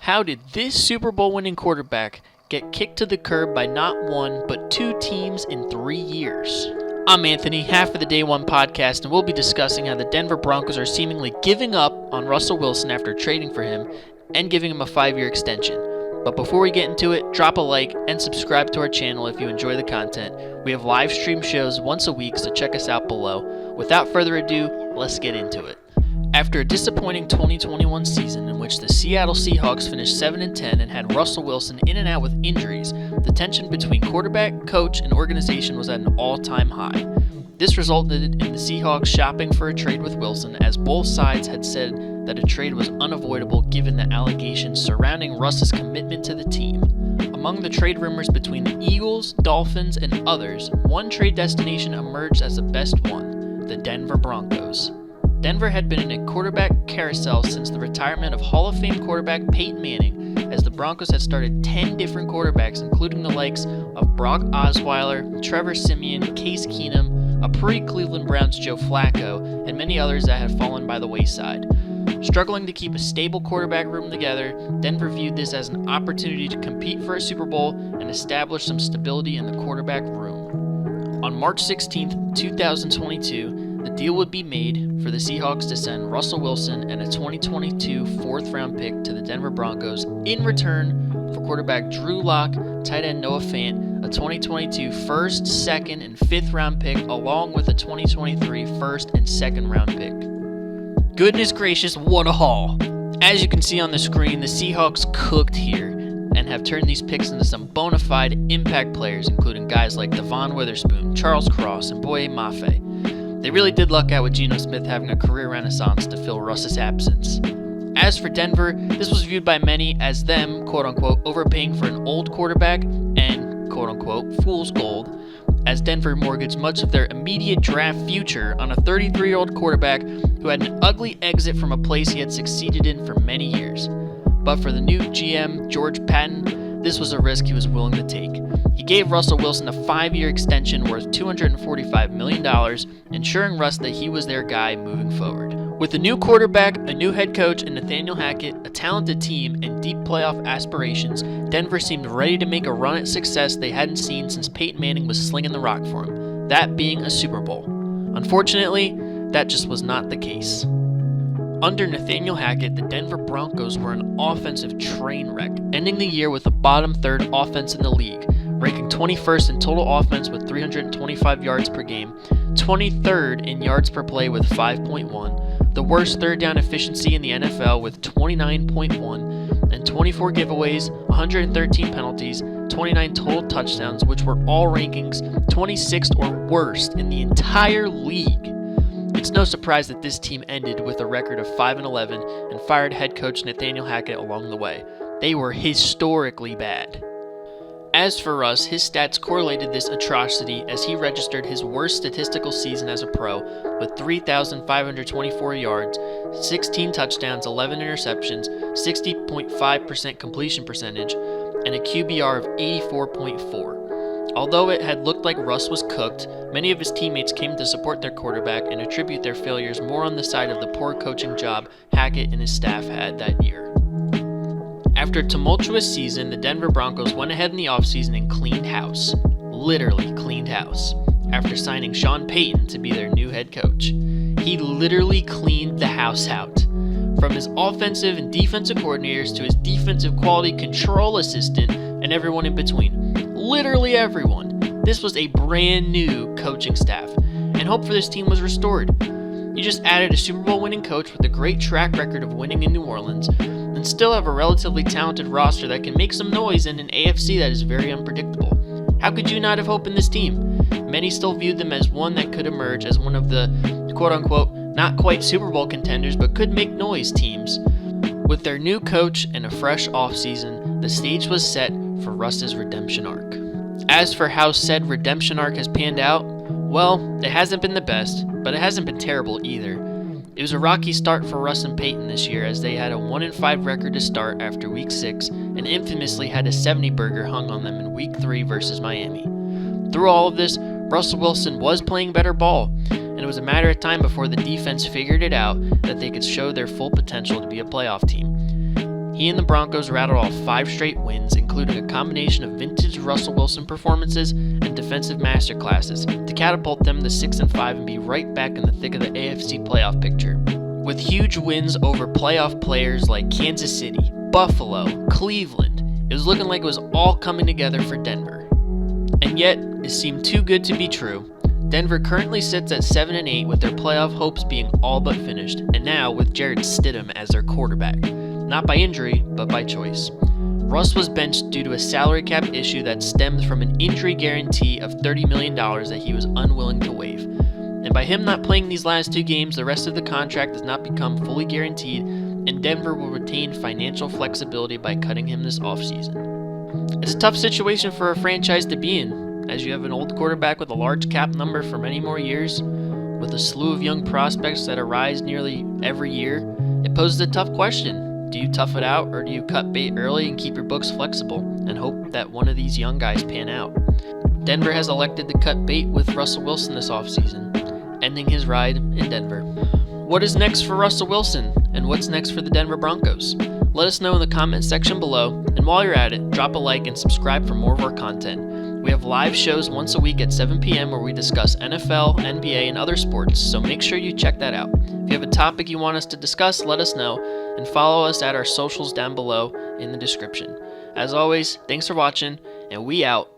How did this Super Bowl winning quarterback get kicked to the curb by not one, but two teams in 3 years? I'm Anthony, half of the Day One podcast, and we'll be discussing how the Denver Broncos are seemingly giving up on Russell Wilson after trading for him and giving him a 5-year extension. But before we get into it, drop a like and subscribe to our channel if you enjoy the content. We have live stream shows once a week, so check us out below. Without further ado, let's get into it. After a disappointing 2021 season in which the Seattle Seahawks finished 7-10 and had Russell Wilson in and out with injuries, the tension between quarterback, coach, and organization was at an all-time high. This resulted in the Seahawks shopping for a trade with Wilson, as both sides had said that a trade was unavoidable given the allegations surrounding Russ's commitment to the team. Among the trade rumors between the Eagles, Dolphins, and others, one trade destination emerged as the best one: the Denver Broncos. Denver had been in a quarterback carousel since the retirement of Hall of Fame quarterback Peyton Manning, as the Broncos had started 10 different quarterbacks, including the likes of Brock Osweiler, Trevor Siemian, Case Keenum, a pre-Cleveland Browns Joe Flacco, and many others that had fallen by the wayside. Struggling to keep a stable quarterback room together, Denver viewed this as an opportunity to compete for a Super Bowl and establish some stability in the quarterback room. On March 16, 2022, the deal would be made for the Seahawks to send Russell Wilson and a 2022 fourth-round pick to the Denver Broncos in return for quarterback Drew Lock, tight end Noah Fant, a 2022 first, second, and fifth-round pick, along with a 2023 first and second-round pick. Goodness gracious, what a haul! As you can see on the screen, the Seahawks cooked here and have turned these picks into some bona fide impact players, including guys like Devon Witherspoon, Charles Cross, and Boye Mafe. They really did luck out with Geno Smith having a career renaissance to fill Russ's absence. As for Denver, this was viewed by many as them, quote-unquote, overpaying for an old quarterback and, quote-unquote, fool's gold, as Denver mortgaged much of their immediate draft future on a 33-year-old quarterback who had an ugly exit from a place he had succeeded in for many years. But for the new GM, George Patton, this was a risk he was willing to take. He gave Russell Wilson a 5-year extension worth $245 million, ensuring Russ that he was their guy moving forward. With a new quarterback, a new head coach, and Nathaniel Hackett, a talented team, and deep playoff aspirations, Denver seemed ready to make a run at success they hadn't seen since Peyton Manning was slinging the rock for him, that being a Super Bowl. Unfortunately, that just was not the case. Under Nathaniel Hackett, the Denver Broncos were an offensive train wreck, ending the year with the bottom third offense in the league, ranking 21st in total offense with 325 yards per game, 23rd in yards per play with 5.1, the worst third down efficiency in the NFL with 29.1, and 24 giveaways, 113 penalties, 29 total touchdowns, which were all rankings 26th or worst in the entire league. It's no surprise that this team ended with a record of 5-11 and fired head coach Nathaniel Hackett along the way. They were historically bad. As for Russ, his stats correlated this atrocity as he registered his worst statistical season as a pro with 3,524 yards, 16 touchdowns, 11 interceptions, 60.5% completion percentage, and a QBR of 84.4. Although it had looked like Russ was cooked, many of his teammates came to support their quarterback and attribute their failures more on the side of the poor coaching job Hackett and his staff had that year. After a tumultuous season, the Denver Broncos went ahead in the offseason and cleaned house. Literally cleaned house. After signing Sean Payton to be their new head coach. He literally cleaned the house out. From his offensive and defensive coordinators to his defensive quality control assistant and everyone in between. Literally everyone. This was a brand new coaching staff, and hope for this team was restored. You just added a Super Bowl winning coach with a great track record of winning in New Orleans, and still have a relatively talented roster that can make some noise in an AFC that is very unpredictable. How could you not have hope in this team? Many still viewed them as one that could emerge as one of the quote-unquote not quite Super Bowl contenders but could make noise teams. With their new coach and a fresh offseason, the stage was set for Russ's redemption arc. As for how said redemption arc has panned out, well, it hasn't been the best, but it hasn't been terrible either. It was a rocky start for Russ and Peyton this year, as they had a 1-5 record to start after Week 6 and infamously had a 70-burger hung on them in Week 3 versus Miami. Through all of this, Russell Wilson was playing better ball, and it was a matter of time before the defense figured it out that they could show their full potential to be a playoff team. He and the Broncos rattled off 5 straight wins, including a combination of vintage Russell Wilson performances and defensive masterclasses, to catapult them to 6-5 and be right back in the thick of the AFC playoff picture. With huge wins over playoff players like Kansas City, Buffalo, Cleveland, it was looking like it was all coming together for Denver. And yet, it seemed too good to be true. Denver currently sits at 7-8 with their playoff hopes being all but finished, and now with Jarrett Stidham as their quarterback. Not by injury, but by choice. Russ was benched due to a salary cap issue that stemmed from an injury guarantee of $30 million that he was unwilling to waive. And by him not playing these last 2 games, the rest of the contract does not become fully guaranteed, and Denver will retain financial flexibility by cutting him this offseason. It's a tough situation for a franchise to be in, as you have an old quarterback with a large cap number for many more years, with a slew of young prospects that arise nearly every year. It poses a tough question. Do you tough it out, or do you cut bait early and keep your books flexible and hope that one of these young guys pan out? Denver has elected to cut bait with Russell Wilson this offseason, ending his ride in Denver. What is next for Russell Wilson, and what's next for the Denver Broncos? Let us know in the comment section below, and while you're at it, drop a like and subscribe for more of our content. We have live shows once a week at 7 p.m. where we discuss NFL, NBA, and other sports, so make sure you check that out. If you have a topic you want us to discuss, let us know, and follow us at our socials down below in the description. As always, thanks for watching, and we out.